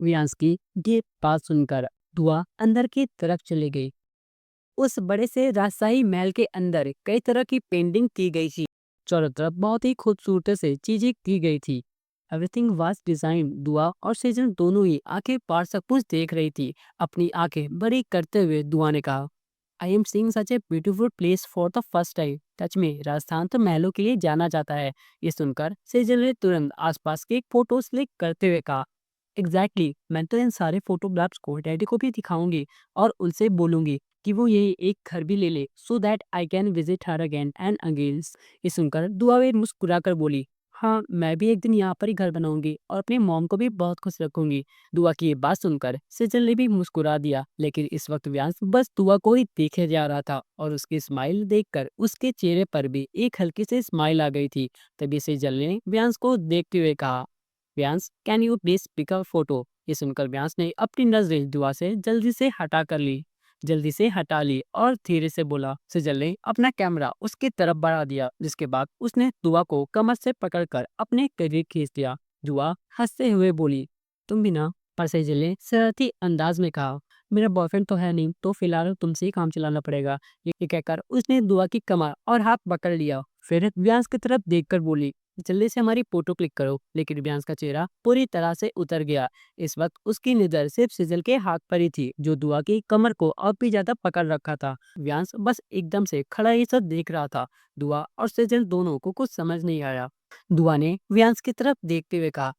व्यांस की ये बात सुनकर दुआ अंदर की तरफ चली गई। उस बड़े से राजशाही महल के अंदर कई तरह की पेंटिंग की गई थी। चारों तरफ बहुत ही खूबसूरत से चीजें की गई थी। Everything was design. दुआ और सेजन दोनों ही आंखें पार सब कुछ देख रही थी। अपनी आंखें बड़ी करते हुए दुआ ने कहा, I am seeing such a beautiful place for the first time. सच में राजस्थान तो महलों के लिए जाना जाता है। ये सुनकर सेजल ने तुरंत आसपास के फोटोज क्लिक करते हुए कहा, एग्जैक्टली मैं तो इन सारे फोटोग्राफ्स को डैडी को भी दिखाऊंगी और उनसे बोलूंगी कि वो ये एक घर भी ले ले so that I can visit her again and again. ये सुनकर दुआवेर मुस्कुराकर बोली, हाँ मैं भी एक दिन यहाँ पर ही घर बनाऊंगी और अपनी मॉम को भी बहुत खुश रखूंगी। दुआ की ये बात सुनकर सेजल ने भी मुस्कुरा दिया, लेकिन इस वक्त व्यांश बस दुआ को ही देखे जा रहा था और उसकी स्माइल देखकर उसके चेहरे पर भी एक हल्की सी स्माइल आ गई थी। तभी सेजल ने व्यांश को देखते हुए कहा, Vyansh can you please pick a photo. ये सुनकर व्यांश ने अपनी नजरें दुआ से जल्दी से हटा ली और धीरे से बोला। सेजल ने अपना कैमरा उसकी तरफ बढ़ा दिया, जिसके बाद उसने दुआ को कमर से पकड़कर अपने करीब खींच लिया। दुआ हंसते हुए बोली, तुम भी ना। पर सेजल ने शरारती अंदाज में कहा, मेरा बॉयफ्रेंड तो है नहीं, तो फिलहाल तुमसे ही काम चलाना पड़ेगा। ये कहकर उसने दुआ की कमर और हाथ पकड़ लिया। फिर व्यांश की तरफ देखकर बोली, जल्दी से हमारी फोटो क्लिक करो। लेकिन व्यांश का चेहरा पूरी तरह से उतर गया। इस वक्त उसकी नजर सिर्फ सिजल के हाथ पर ही थी, जो दुआ की कमर को और भी ज्यादा पकड़ रखा था। व्यांश बस एकदम से खड़ा ही सब देख रहा था। दुआ और सिजल दोनों को कुछ समझ नहीं आया। दुआ ने व्यांश की तरफ देखते हुए कहा,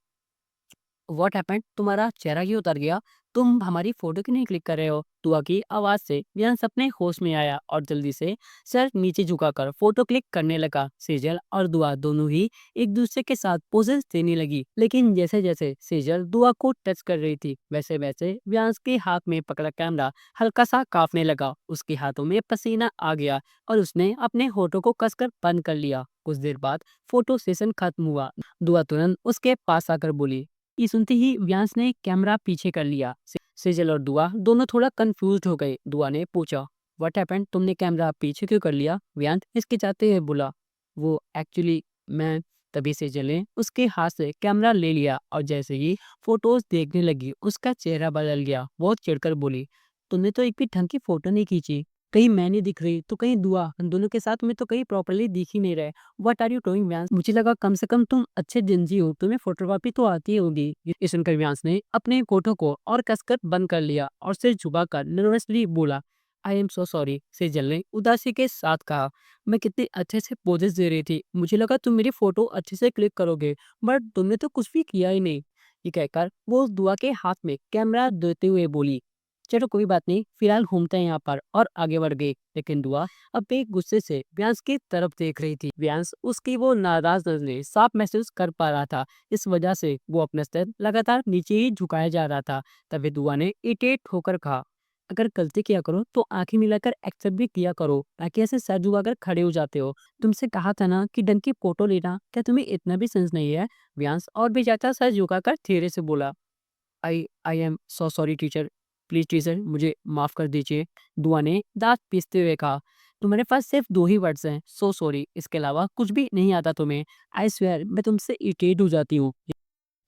व्हाट हैपेंड, तुम्हारा चेहरा क्यों उतर गया? तुम हमारी फोटो क्यों नहीं क्लिक कर रहे हो? दुआ की आवाज से व्यांश अपने होश में आया और जल्दी से सर नीचे झुकाकर फोटो क्लिक करने लगा। सेजल और दुआ दोनों ही एक दूसरे के साथ पोजेस देने लगी, लेकिन जैसे जैसे सेजल दुआ को टच कर रही थी, वैसे वैसे व्यांश के हाथ में पकड़ा कैमरा हल्का सा कांपने लगा। उसके हाथों में पसीना आ गया और उसने अपने होठों को कसकर बंद कर लिया। कुछ देर बाद फोटो सेशन खत्म हुआ। दुआ तुरंत उसके पास आकर बोली। ये सुनते ही व्यांश ने कैमरा पीछे कर लिया। सेजल और दुआ दोनों थोड़ा कंफ्यूज हो गए। दुआ ने पूछा, व्हाट हैपेंड, तुमने कैमरा पीछे क्यों कर लिया? व्यांश हिचकिचाते हुए बोला, वो एक्चुअली मैं। तभी सेजल ने उसके हाथ से कैमरा ले लिया और जैसे ही फोटोज देखने लगी उसका चेहरा बदल गया। बहुत चिढ़कर बोली, तुमने तो एक भी ढंग की फोटो नहीं खींची। कहीं मैं नहीं दिख रही तो कहीं दुआ, हम दोनों के साथ में तो कहीं प्रॉपरली दिख ही नहीं रहे। What are you doing Vyansh? मुझे लगा कम से कम तुम अच्छे जिंजी हो, तुम्हें फोटोग्राफी तो आती होगी। ये सुनकर व्यांश ने अपने कोटों को और कसकर बंद कर लिया और सिर झुकाकर नर्वसली बोला, आई एम सो सॉरी। सेजल ने उदासी के साथ कहा, मैं कितने अच्छे से पोजेस दे रही थी, मुझे लगा तुम मेरी फोटो अच्छे से क्लिक करोगे, बट तुमने तो कुछ भी किया ही नहीं। ये कहकर वो दुआ के हाथ में कैमरा देते हुए बोली, चलो कोई बात नहीं, फिलहाल घूमते हैं यहाँ पर, और आगे बढ़ गई। लेकिन दुआ अब भी गुस्से से व्यांश की तरफ देख रही थी। व्यांश उसकी वो नाराज नजरें साफ महसूस कर पा रहा था। इस वजह से वो अपना सर लगातार नीचे ही झुकाया जा रहा था। तभी दुआ ने इरिटेट होकर कहा, अगर गलती किया करो तो आंखें मिलाकर एक्सेप्ट भी किया करो, ताकि ऐसे सर झुकाकर खड़े हो जाते हो। तुमसे कहा था ना कि ढंग की फोटो लेना, क्या तुम्हें इतना भी सेंस नहीं है? व्यांश और भी ज्यादा सर झुकाकर धीरे से बोला, I I am so sorry teacher, please teacher मुझे माफ कर दीजिए। दुआ ने दांत पीसते हुए कहा, तुम्हारे पास सिर्फ दो ही वर्ड्स हैं, सो सॉरी, इसके अलावा कुछ भी नहीं आता तुम्हें। आई स्वेयर मैं तुमसे इरिटेट हो जाती हूँ।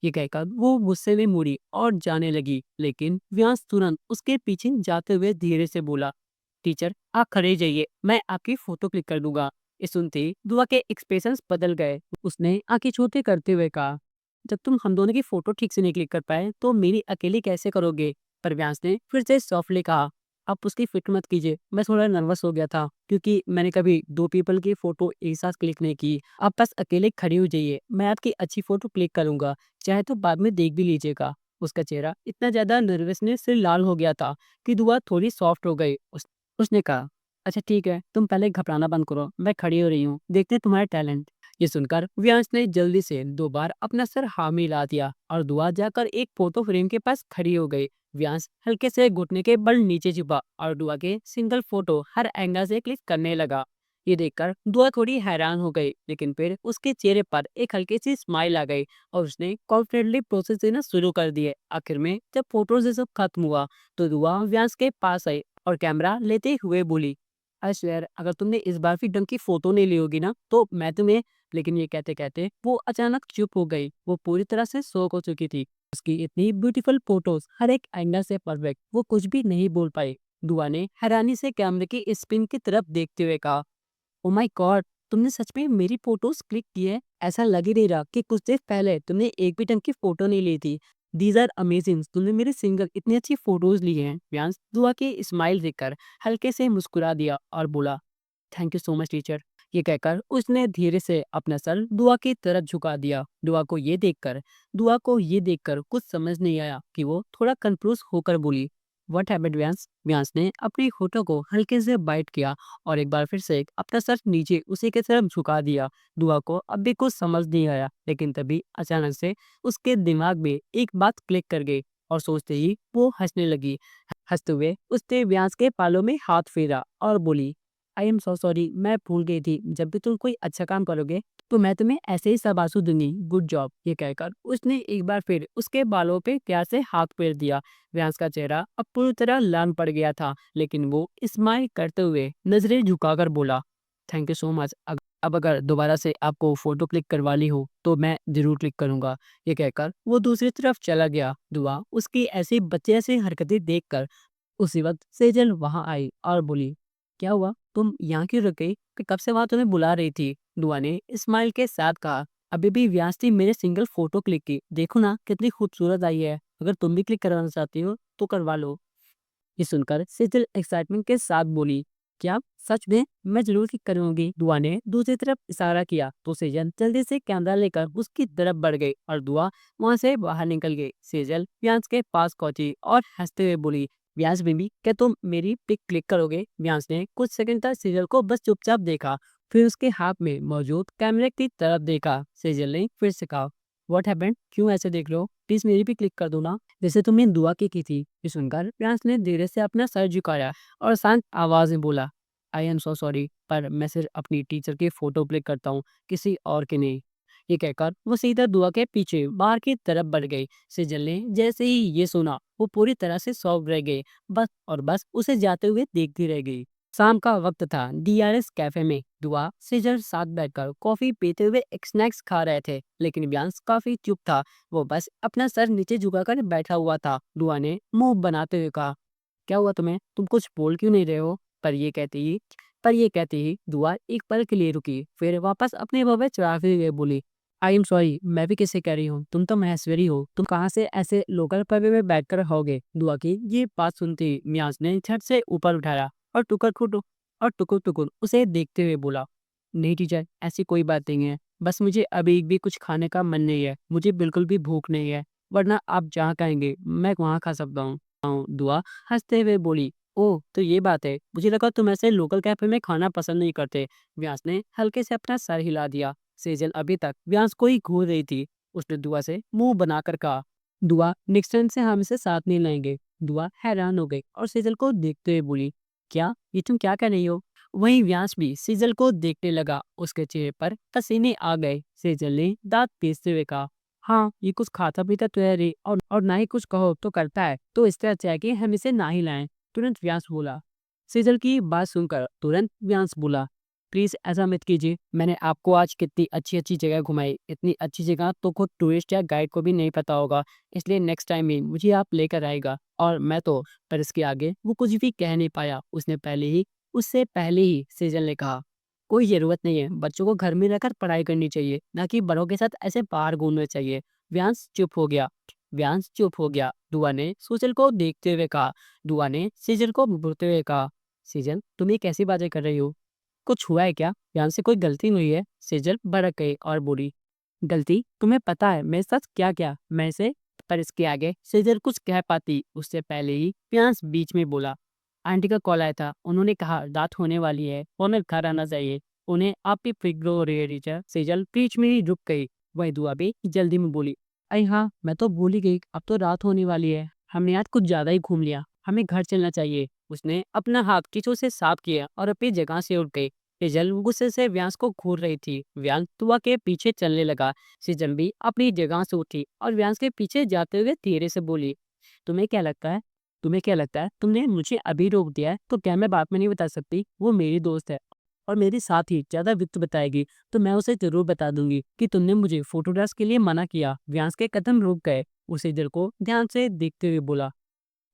ये कहकर वो गुस्से में मुड़ी और जाने लगी, लेकिन व्यांश तुरंत उसके पीछे जाते हुए धीरे से बोला, टीचर आप खड़े जाइए, मैं आपकी फोटो क्लिक कर दूंगा। ये सुनते ही दुआ के एक्सप्रेशंस बदल गए। उसने आंखें छोटे करते हुए कहा, जब तुम हम दोनों की फोटो ठीक से नहीं क्लिक कर पाए तो मेरी अकेली कैसे करोगे? पर व्यांश ने फिर से सॉफ्टली कहा, आप उसकी फिक्र मत कीजिए, मैं थोड़ा नर्वस हो गया था क्योंकि मैंने कभी दो पीपल की फोटो एक साथ क्लिक नहीं की। आप बस अकेले खड़ी हो जाइए, मैं आपकी अच्छी फोटो क्लिक करूंगा, चाहे तो बाद में देख भी लीजिएगा। उसका चेहरा इतना ज्यादा नर्वसनेस से लाल हो गया था कि दुआ थोड़ी सॉफ्ट हो गई। उसने कहा, अच्छा ठीक है, तुम पहले घबराना बंद करो, मैं खड़ी हो रही हूँ, देखते हैं तुम्हारा टैलेंट। ये सुनकर व्यांश ने जल्दी से दो बार अपना सर हाँ मिला दिया और दुआ जाकर एक फोटो फ्रेम के पास खड़ी हो गई। व्यांश हल्के से घुटने के बल नीचे झुका और दुआ के सिंगल फोटो हर एंगल से क्लिक करने लगा। ये देखकर दुआ थोड़ी हैरान हो गई, लेकिन फिर उसके चेहरे पर एक हल्की सी स्माइल आ गई और उसने कॉन्फिडेंटली प्रोसेस देना शुरू कर दिए। आखिर में जब फोटो से सब खत्म हुआ तो दुआ व्यांश के पास आई और कैमरा लेते हुए बोली, आई स्वेयर अगर तुमने इस बार भी ढंग की फोटो नहीं ली होगी ना तो मैं तुम्हें। लेकिन ये कहते कहते वो अचानक चुप हो गई। वो पूरी तरह से शॉक हो चुकी थी। उसकी इतनी ब्यूटीफुल फोटोज, हर एक एंगल से परफेक्ट, वो कुछ भी नहीं बोल पाई। दुआ ने हैरानी से कैमरे की स्पिन की तरफ देखते हुए कहा, ओ माय गॉड, तुमने सच में मेरी फोटोज क्लिक की है? ऐसा लग ही नहीं रहा कि कुछ देर पहले तुमने एक भी ढंग की फोटो नहीं ली थी। दीज आर अमेजिंग, तुमने मेरी सिंगल इतनी अच्छी फोटोज ली हैं। व्यांश दुआ की स्माइल देखकर हल्के से मुस्कुरा दिया और बोला, thank you so much teacher. ये कहकर उसने धीरे से अपना सर दुआ की तरफ झुका दिया। दुआ को ये देखकर कुछ समझ नहीं आया कि वो थोड़ा कंफ्यूज होकर बोली, व्हाट हैपेंड व्यांस? व्यांस ने अपनी होठों को हल्के से बाइट किया और एक बार फिर से अपना सर नीचे उसी की तरफ झुका दिया। दुआ को अब भी कुछ समझ नहीं आया, लेकिन तभी अचानक से उसके दिमाग में एक बात क्लिक कर गई और सोचते ही वो हंसने लगी। हंसते हुए उसने व्यांस के बालों में हाथ फेरा और बोली, आई एम सो सॉरी, मैं भूल गई थी, जब भी तुम कोई अच्छा काम करोगे तो मैं तुम्हें ऐसे ही शाबाशी दूंगी, गुड जॉब। ये कहकर उसने एक बार फिर उसके बालों पे प्यार से हाथ फेर दिया। व्यांस का चेहरा अब पूरी तरह लाल पड़ गया था, लेकिन वो स्माइल करते हुए नजरें झुकाकर बोला, थैंक यू सो मच। अब अगर दोबारा से आपको फोटो क्लिक करवानी हो तो मैं जरूर क्लिक करूंगा। ये कहकर वो दूसरी तरफ चला गया। दुआ उसकी ऐसी बच्चे ऐसी हरकतें देखकर उसी वक्त सेजल वहां आई और बोली, क्या हुआ, तुम यहाँ क्यों रुक गई? कि कब से वहां तुम्हें बुला रही थी। दुआ ने स्माइल के साथ कहा, अभी भी व्यास थी मेरे सिंगल फोटो क्लिक की, देखो ना कितनी खूबसूरत आई है, अगर तुम भी क्लिक करवाना चाहती हो तो करवा लो। ये सुनकर सेजल एक्साइटमेंट के साथ बोली, क्या सच में? मैं जरूर क्लिक करूंगी। दुआ ने दूसरी तरफ इशारा किया तो सेजल जल्दी से कैमरा लेकर उसकी तरफ बढ़ गई और दुआ वहां से बाहर निकल गई। सेजल व्यांस के पास पहुंची और हंसते हुए बोली, व्यांस बेबी, क्या तुम मेरी पिक क्लिक करोगे? व्यांस ने कुछ सेकंड तक सेजल को बस चुपचाप देखा, फिर उसके हाथ में मौजूद कैमरे की तरफ देखा। सेजल ने फिर से कहा, व्हाट हैपेंड? क्यों ऐसे देख रहे हो? प्लीज मेरी भी क्लिक कर दो ना, जैसे तुमने दुआ की थी। ये सुनकर प्रियांश ने धीरे से अपना सर झुकाया और शांत आवाज में बोला, आई एम सो सॉरी, पर मैं सिर्फ अपनी टीचर की फोटो क्लिक करता हूँ, किसी और की नहीं। ये कहकर वो सीधा दुआ के पीछे बाहर की तरफ बढ़ गई। सेजल ने जैसे ही ये सुना वो पूरी तरह से सौंप रह गई, बस उसे जाते हुए देखती रह गई। शाम का वक्त था। डीआरएस कैफे में दुआ सेजल साथ बैठकर कॉफी पीते हुए एक स्नैक्स खा रहे थे, लेकिन व्यांश काफी चुप था। वो बस अपना सर नीचे झुकाकर बैठा हुआ था। दुआ ने मुंह बनाते हुए कहा, क्या हुआ तुम्हें? तुम कुछ बोल क्यों नहीं रहे हो? पर ये कहते ही दुआ एक पल के लिए रुकी, फिर वापस अपने भवे चढ़ाते हुए बोली, आई एम सॉरी, मैं भी किसे कह रही हूँ, तुम तो महेश्वरी हो, तुम कहाँ से ऐसे लोकल पबे में बैठकर होगे? दुआ की ये बात सुनते ही मियाज ने झट से ऊपर उठाया और टुकुर टुकुर उसे देखते हुए बोला, नहीं टीचर, ऐसी कोई बात नहीं है, बस मुझे अभी भी कुछ खाने का मन नहीं है, मुझे बिल्कुल भी भूख नहीं है, वरना आप जहाँ कहेंगे मैं वहाँ खा सकता हूँ। दुआ हंसते हुए बोली, ओह तो ये बात है, मुझे लगा तुम ऐसे लोकल कैफे में खाना पसंद नहीं करते। व्यास ने हल्के से अपना सर हिला दिया। सेजल अभी तक व्यास को ही घूर रही थी। उसने दुआ से मुंह बनाकर कहा, दुआ नेक्स्ट टाइम से हम इसे साथ नहीं लाएंगे। दुआ हैरान हो गई और सेजल को देखते हुए बोली, क्या ये तुम क्या कह रही हो? वहीं व्यास भी सेजल को देखने लगा। उसके चेहरे पर पसीने आ गए। सेजल ने दांत पीसते हुए कहा, हाँ ये कुछ खाता पीता तो है रे, और ना ही कुछ कहो तो करता है, तो इससे अच्छा है कि हम इसे ना ही लाएं। तुरंत व्यास बोला। सेजल की बात सुनकर तुरंत व्यास बोला, प्लीज ऐसा मत कीजिए, मैंने आपको आज कितनी अच्छी अच्छी जगह घुमाई, इतनी अच्छी जगह तो खुद टूरिस्ट या गाइड को भी नहीं पता होगा, इसलिए नेक्स्ट टाइम ही मुझे आप लेकर आएगा। और मैं तो, पर इसके आगे वो कुछ भी कह नहीं पाया। उससे पहले ही सेजल ने कहा, कोई जरूरत नहीं है, बच्चों को घर में रहकर पढ़ाई करनी चाहिए, ना कि बड़ों के साथ ऐसे बाहर घूमना चाहिए। व्यांश चुप हो गया। दुआ ने सेजल को देखते हुए कहा, दुआ ने सेजल को घूरते हुए कहा, सेजल तुम ये कैसी बातें कर रही हो? कुछ हुआ है क्या? यहाँ से कोई गलती हुई है? सेजल भड़क गई और बोली, गलती? तुम्हें पता है मैं सच क्या क्या मैं से। पर इसके आगे सेजल कुछ कह पाती उससे पहले ही प्यांस बीच में बोला, आंटी का कॉल आया था, उन्होंने कहा रात होने वाली है, उन्हें घर आना चाहिए, उन्हें आप भी फिक्र हो रही है टीचर। सेजल बीच में ही रुक गई। वही दुआ भी जल्दी में बोली, अरे हाँ मैं तो भूल ही गई, अब तो रात होने वाली है, हमने आज कुछ ज्यादा ही घूम लिया, हमें घर चलना चाहिए। उसने अपना हाथ कीचों से साफ किया और अपनी जगह से उठ गई। सेजल गुस्से से व्यांस को घूर रही थी। व्यांस दुआ के पीछे चलने लगा। सेजल भी अपनी जगह से उठी और व्यांस के पीछे जाते हुए धीरे से बोली, तुम्हें क्या लगता है तुमने मुझे अभी रोक दिया है तो क्या मैं बात में नहीं बता सकती? वो मेरी दोस्त है और मेरी साथ ही ज्यादा वित्त बताएगी, तो मैं उसे जरूर बता दूंगी कि तुमने मुझे फोटोग्राफ्स के लिए मना किया। व्यांस के कदम रुक गए। उसे दिल को ध्यान से देखते हुए बोला,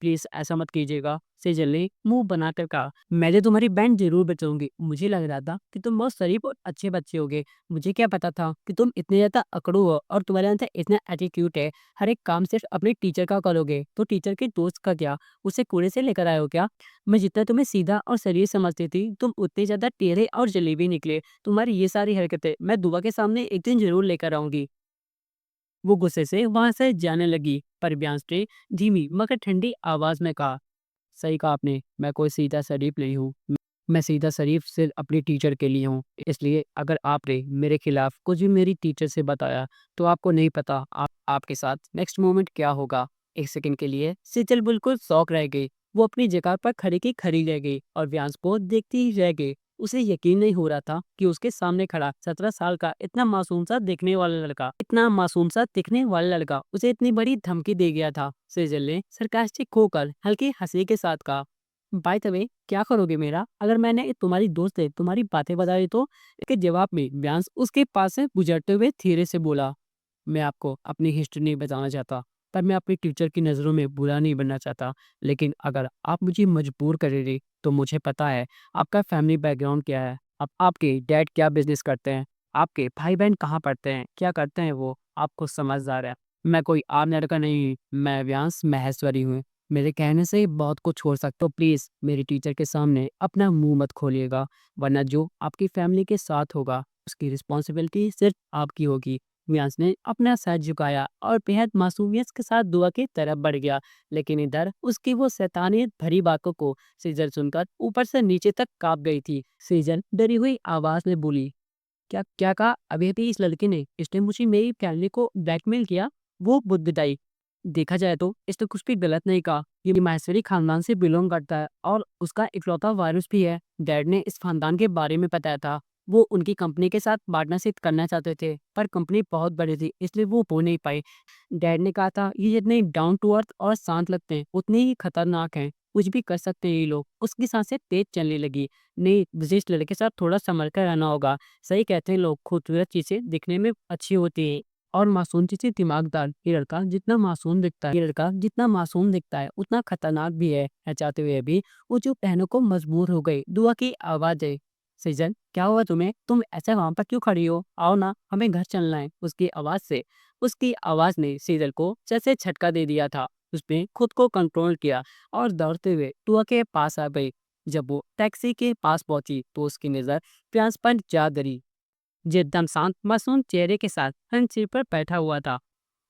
प्लीज ऐसा मत कीजिएगा। सेजल ने मुंह बनाकर कहा, मैं तो तुम्हारी बैंड जरूर बचाऊंगी। मुझे लग रहा था कि तुम बहुत शरीफ और अच्छे बच्चे होगे। मुझे क्या पता था कि तुम इतने ज्यादा अकड़ू हो और तुम्हारे अंदर इतना एटीट्यूड है। हर एक काम सिर्फ अपने टीचर का करोगे तो टीचर के दोस्त का क्या, उसे कूड़े से लेकर आए हो क्या? मैं जितना तुम्हें सीधा और शरीर समझती थी तुम उतने ज्यादा टेढ़े और जलेबी निकले। तुम्हारी ये सारी हरकतें मैं दुआ के सामने एक दिन जरूर लेकर आऊंगी। वो गुस्से से वहां से जाने लगी, पर ब्यांस ने धीमी मगर ठंडी आवाज में कहा, सही कहा आपने, मैं कोई सीधा शरीफ नहीं हूँ। मैं सीधा शरीफ सिर्फ अपनी टीचर के लिए हूँ। इसलिए अगर आपने मेरे खिलाफ कुछ भी मेरी टीचर से बताया तो आपको नहीं पता आपके साथ नेक्स्ट मोमेंट क्या होगा। एक सेकंड के लिए सिचल बिल्कुल शौक रह गई। वो अपनी जगह पर खड़ी की खड़ी रह गई और व्यांश को देखती ही रह गई। उसे यकीन नहीं हो रहा था कि उसके सामने खड़ा 17 साल का इतना मासूम सा दिखने वाला लड़का उसे इतनी बड़ी धमकी दे गया था। सेजल ने सरकास्टिक होकर हल्की हंसी के साथ कहा, बाय द वे क्या करोगे मेरा अगर मैंने तुम्हारी दोस्त से तुम्हारी बातें बता दी तो? इसके जवाब में व्यांश उसके पास से गुजरते हुए धीरे से बोला, मैं आपको अपनी हिस्ट्री नहीं बताना चाहता, पर मैं अपनी टीचर की नज़रों में बुरा नहीं बनना चाहता। लेकिन अगर आप मुझे मजबूर करेंगे तो मुझे पता है आपका फैमिली बैकग्राउंड क्या है। अब आपके डैड क्या बिजनेस करते हैं, आपके भाई बहन कहाँ पढ़ते हैं, क्या करते हैं वो, आपको समझदार है। मैं कोई आम लड़का नहीं हूँ, मैं व्यांश महेश्वरी हूँ। मेरे कहने से बहुत कुछ छोड़ सकते हो। प्लीज़ मेरी टीचर के सामने अपना मुंह मत खोलिएगा, वरना जो आपकी फैमिली के साथ होगा उसकी रिस्पॉन्सिबिलिटी सिर्फ आपकी होगी। व्यांश ने अपना सर झुकाया और बेहद मासूमियत के साथ दुआ की तरफ बढ़ गया। लेकिन इधर उसकी वो शैतानियत भरी बातों को सीजल सुनकर ऊपर से नीचे तक कांप गई थी। सीजल डरी हुई आवाज में बोली, क्या क्या कहा? अभी अभी इस लड़के ने, इसने मुझे मेरी फैमिली को ब्लैकमेल किया। वो बुद्धदाई, देखा जाए तो इसने कुछ भी गलत नहीं कहा। ये माहेश्वरी खानदान से बिलोंग करता है और उसका इकलौता वारिस भी है। डैड ने इस खानदान के बारे में बताया था। वो उनकी कंपनी के साथ पार्टनरशिप करना चाहते थे, पर कंपनी बहुत बड़ी थी इसलिए वो हो नहीं पाई। डैड ने कहा था ये जितने डाउन टू अर्थ और शांत लगते हैं उतने ही खतरनाक हैं। कुछ भी कर सकते हैं ये लोग। उसकी सांसें तेज चलने लगी। नहीं, मुझे इस लड़के के साथ थोड़ा संभल कर रहना होगा। सही कहते हैं लोग, खूबसूरत चीजें दिखने में अच्छी होती हैं और मासूम चीजें दिमागदार। ये लड़का जितना मासूम दिखता है उतना खतरनाक भी है। चाहते हुए भी वो जो बहनों को मजबूर हो गई। दुआ की आवाज है, सृजन क्या हुआ तुम्हें? तुम ऐसे वहां पर क्यों खड़ी हो? आओ ना, हमें घर चलना है। उसकी आवाज ने सीजल को जैसे झटका दे दिया था। उसने खुद को कंट्रोल किया और दौड़ते हुए टुआ के पास आ गई। जब वो टैक्सी के पास पहुंची तो उसकी नजर प्यास पर जा गिरी, जो एकदम शांत मासूम चेहरे के साथ फ्रंट सीट पर बैठा हुआ था।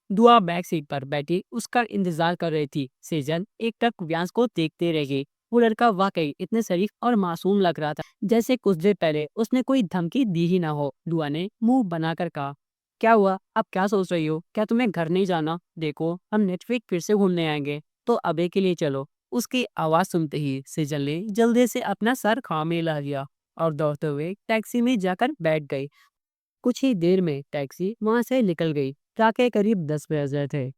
दुआ बैक सीट पर बैठी उसका इंतजार कर रही थी। सेजन एक टक व्यांश को देखते रह गई। वो लड़का वाकई इतने शरीफ और मासूम लग रहा था जैसे कुछ देर पहले उसने कोई धमकी दी ही ना हो। दुआ ने मुंह बनाकर कहा, क्या हुआ? अब क्या सोच रही हो? क्या तुम्हें घर नहीं जाना? देखो हम नेक्स्ट वीक फिर से घूमने आएंगे, तो अबे के लिए चलो। उसकी आवाज सुनते ही सेजल ने जल्दी से अपना सर खां में ला लिया और दौड़ते हुए टैक्सी में जाकर बैठ गई। कुछ ही देर में टैक्सी वहां से निकल गई। रात के करीब 10 बज रहे थे।